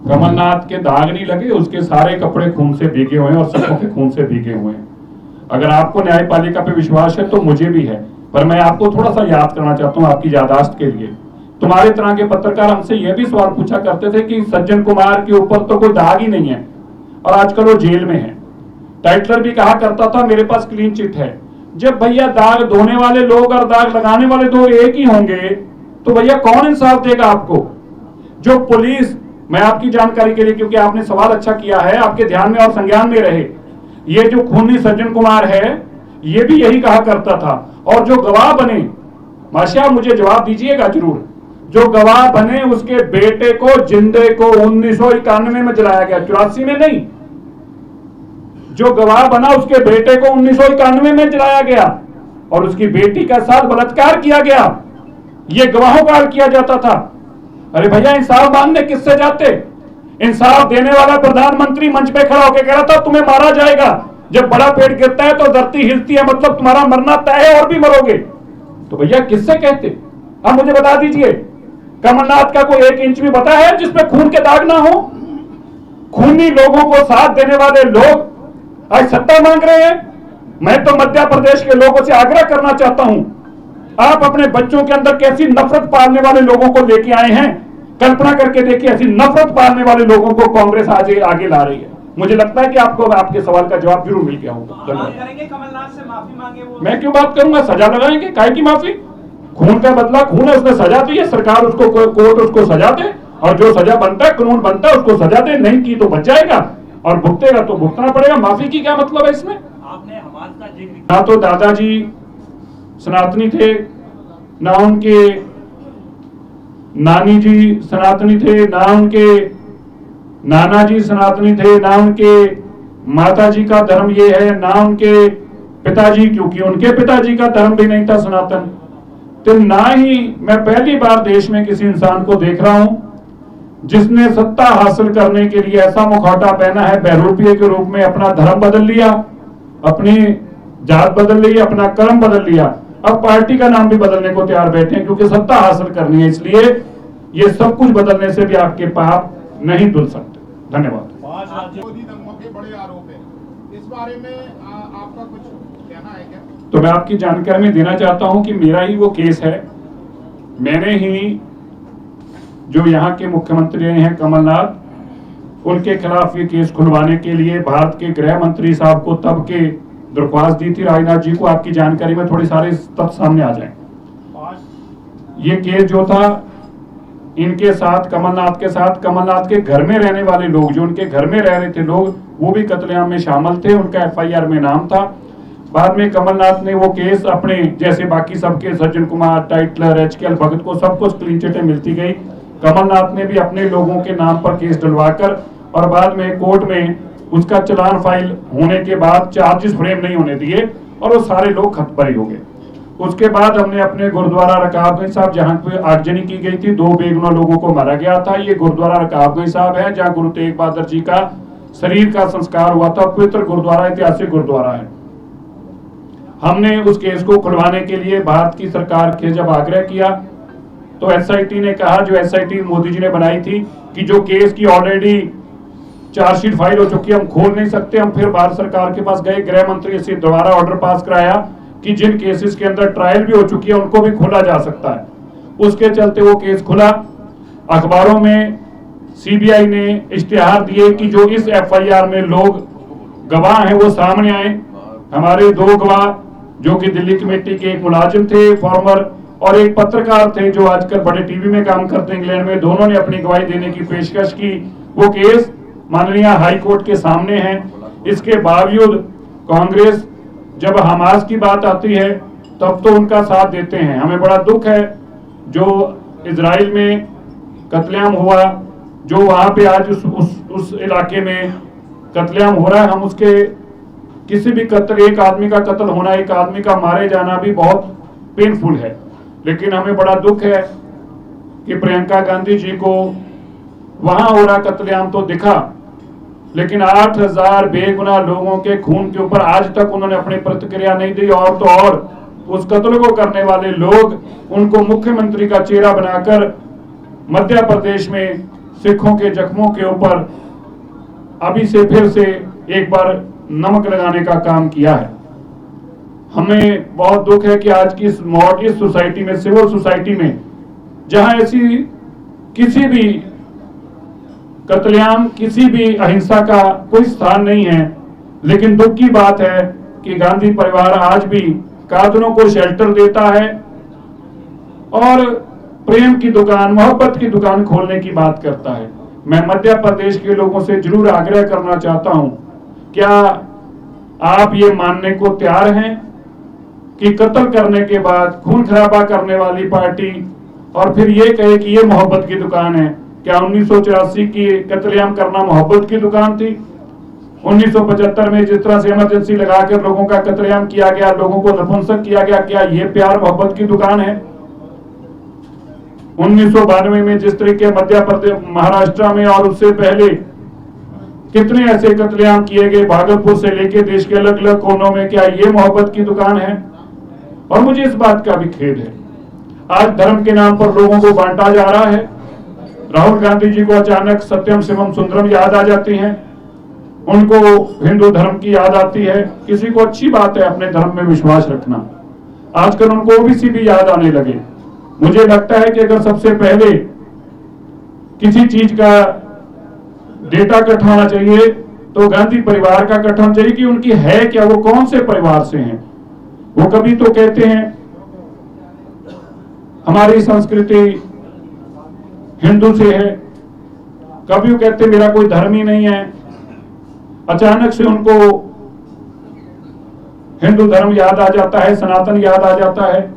कमलनाथ के दाग नहीं लगे, उसके सारे कपड़े खून से भीगे हुए हैं और सबों के खून से भीगे हुए हैं। अगर आपको न्यायपालिका पे विश्वास है तो मुझे भी है, पर मैं आपको थोड़ा सा याद करना चाहता हूं आपकी याददाश्त के लिए। तुम्हारे तरह के पत्रकार हमसे यह भी सवाल पूछा करते थे कि सज्जन कुमार के ऊपर तो कोई दाग ही नहीं है और आजकल वो जेल में है। टाइटलर भी कहा करता था मेरे पास क्लीन चिट है। जब भैया दाग धोने वाले लोग और दाग लगाने वाले दो एक ही होंगे तो भैया कौन इंसाफ देगा आपको? जो पुलिस, मैं आपकी जानकारी के लिए, क्योंकि आपने सवाल अच्छा किया है, आपके ध्यान में और संज्ञान में रहे, ये जो खूनी सज्जन कुमार है ये भी यही कहा करता था। और जो गवाह बने, माशा मुझे जवाब दीजिएगा जरूर, जो गवाह बने उसके बेटे को जिंदे को 1991 में जलाया गया, 84 में नहीं। जो गवाह बना उसके बेटे को 1991 में जलाया गया और उसकी बेटी का साथ बलात्कार किया गया। ये गवाहों का किया जाता था। अरे भैया इंसाफ मांगने किससे जाते? इंसाफ देने वाला प्रधानमंत्री मंच पे खड़ा होकर कह रहा था तुम्हें मारा जाएगा, जब बड़ा पेड़ गिरता है तो धरती हिलती है, मतलब तुम्हारा मरना तय है और भी मरोगे। तो भैया किससे कहते? अब मुझे बता दीजिए, कमलनाथ का कोई 1 इंच भी बता है जिसपे खून के दाग ना हो? खूनी लोगों को साथ देने वाले लोग आज सत्ता मांग रहे हैं। मैं तो मध्य प्रदेश के लोगों से आग्रह करना चाहता हूं, आप अपने बच्चों के अंदर कैसी नफरत पालने वाले लोगों को लेके आए हैं, कल्पना करके देखिए, ऐसी नफरत पालने वाले लोगों को कांग्रेस आज आगे ला रही है। मुझे लगता है कि आपको आपके सवाल का जवाब जरूर मिल गया होगा। कमलनाथ से माफी मांगे वो? मैं क्यों बात करूंगा? सजा लगाएंगे, काहे की माफी? खून का बदला खून है, उसने सजा दी है, सरकार उसको, कोर्ट उसको सजा दे और जो सजा बनता है, कानून बनता है, उसको सजा दे। नहीं की तो बच जाएगा और भुगतेगा तो भुगतना पड़ेगा। माफी की क्या मतलब है इसमें? आपने हमारे का जिक्र, ना तो दादाजी सनातनी थे, ना उनके नानी जी सनातनी थे, ना उनके नाना जी सनातनी थे, ना उनके माता जी का धर्म ये है, ना उनके पिताजी, क्योंकि उनके पिताजी का धर्म भी नहीं था सनातन। तो ना ही मैं पहली बार देश में किसी इंसान को देख रहा हूं जिसने सत्ता हासिल करने के लिए ऐसा मुखौटा पहना है, बहरूपिये के रूप में अपना धर्म बदल लिया, अपनी जात बदल ली, अपना कर्म बदल लिया, अब पार्टी का नाम भी बदलने को तैयार बैठे हैं क्योंकि सत्ता हासिल करनी है। इसलिए ये सब कुछ बदलने से भी आपके पाप नहीं धुल सकते। धन्यवाद। 5 राज्यों दंगों के बड़े आरोप है, इस बारे में आपका कुछ कहना है क्या? तो मैं आपकी जानकारी में देना चाहता हूं कि मेरा ही वो केस है। मैंने ही जो यहाँ के मुख्यमंत्री हैं कमलनाथ, उनके खिलाफ ये केस खुलवाने के लिए भारत के गृह मंत्री साहब को तब के दरख्वास्त दी थी, राजनाथ जी को। आपकी जानकारी में थोड़ी सारे तथ्य सामने आ जाएं। ये केस जो था इनके साथ, कमलनाथ के साथ, कमलनाथ के घर में रहने वाले लोग, जो उनके घर में रह रहे थे लोग, वो भी कत्लेआम में शामिल थे, उनका FIR में नाम था। बाद में कमलनाथ ने वो केस अपने जैसे बाकी सबके, सज्जन कुमार, टाइटलर, HKL भगत को सब कुछ क्लीन चिटें मिलती गई। कमलनाथ ने भी अपने लोगों के नाम पर केस डलवाकर और बाद में कोर्ट में उसका चलान फाइल होने के बाद चार्जेस फ्रेम नहीं होने दिए और वो सारे लोग खतबरी हो गए। उसके बाद हमने अपने गुरुद्वारा रकाबगंज साहब, जहाँ पे आगजनी की गई थी, 2 बेगुनाह लोगों को मारा गया था, ये गुरुद्वारा रकाबगंज साहब है जहाँ गुरु तेग बहादुर जी का शरीर का संस्कार हुआ था। पवित्र गुरुद्वारा, ऐतिहासिक गुरुद्वारा है। हमने उस केस को खुलवाने के लिए भारत की सरकार के जब आग्रह किया तो SIT ने कहा, जो SIT मोदी जी ने बनाई थी, कि जो केस की ऑलरेडी चार्जशीट फाइल हो चुकी है, हम खोल नहीं सकते। हम फिर भारत सरकार के पास गए, गृह मंत्री से दोबारा ऑर्डर पास कराया कि जिन केसेस के अंदर ट्रायल भी हो चुकी है उनको भी खोला जा सकता है। उसके चलते वो केस खुला। अखबारों में CBI ने इश्तिहार दिए कि जो इस FIR में लोग गवाह हैं वो सामने आए। हमारे 2 गवाह जो कि दिल्ली कमेटी के एक मुलाजिम थे फॉर्मर और एक पत्रकार थे जो आजकल बड़े टीवी में काम करते हैं इंग्लैंड में, दोनों ने अपनी गवाही देने की पेशकश की। वो केस माननीय हाई कोर्ट के सामने है। इसके बावजूद कांग्रेस जब हमास की बात आती है तब तो उनका साथ देते हैं। हमें बड़ा दुख है जो इजराइल में कत्लेआम हुआ, जो वहां पे आज उस इलाके में कत्लेआम हो रहा है। हम उसके किसी भी कत्ल, एक आदमी का कत्ल होना, एक आदमी का मारे जाना भी बहुत पेनफुल है, लेकिन हमें बड़ा दुख है कि प्रियंका गांधी जी को वहां हो रहा कत्लेआम तो दिखा, लेकिन 8000 बेगुनाह लोगों के खून के ऊपर आज तक उन्होंने अपनी प्रतिक्रिया नहीं दी। और तो और उस कत्ल को करने वाले लोग उनको मुख्यमंत्री का चेहरा बनाकर मध्य प्रदेश में सिखों के जख्मों के ऊपर अभी से फिर से एक बार नमक लगाने का काम किया है। हमें बहुत दुख है कि आज की इस मॉडर्न सोसाइटी में, सिविल सोसाइटी में, जहां ऐसी किसी भी कत्लेआम, किसी भी अहिंसा का कोई स्थान नहीं है, लेकिन दुख की बात है कि गांधी परिवार आज भी कातलों को शेल्टर देता है और प्रेम की दुकान, मोहब्बत की दुकान खोलने की बात करता है। मैं मध्य प्रदेश के लोगों से जरूर आग्रह करना चाहता हूं, क्या आप ये मानने को तैयार हैं कि कत्ल करने के बाद खून खराबा करने वाली पार्टी और फिर ये कहे कि ये मोहब्बत की दुकान है? क्या 1984 की कत्लेआम करना मोहब्बत की दुकान थी? 1975 में जिस तरह से इमरजेंसी लगाकर लोगों का कत्लेआम किया गया, लोगों को नपुंसक किया गया, क्या ये प्यार मोहब्बत की दुकान है? 1992 में जिस तरीके मध्य प्रदेश, महाराष्ट्र में और उससे पहले कितने ऐसे कत्लेआम किए गए भागलपुर से लेकर देश के अलग अलग कोनों में, क्या ये मोहब्बत की दुकान है? और मुझे इस बात का भी खेद है, आज धर्म के नाम पर लोगों को बांटा जा रहा है। राहुल गांधी जी को अचानक सत्यम शिवम सुंदरम याद आ जाती हैं, उनको हिंदू धर्म की याद आती है। किसी को अच्छी बात है अपने धर्म में विश्वास रखना, आजकल उनको ओबीसी भी याद आने लगे। मुझे लगता है कि अगर सबसे पहले किसी चीज का डेटा इकट्ठा होना चाहिए तो गांधी परिवार का इकट्ठा होना चाहिए कि उनकी है क्या, वो कौन से परिवार से हैं। वो कभी तो कहते हैं हमारी संस्कृति हिंदू से है, कभी वो कहते मेरा कोई धर्म ही नहीं है। अचानक से उनको हिंदू धर्म याद आ जाता है, सनातन याद आ जाता है।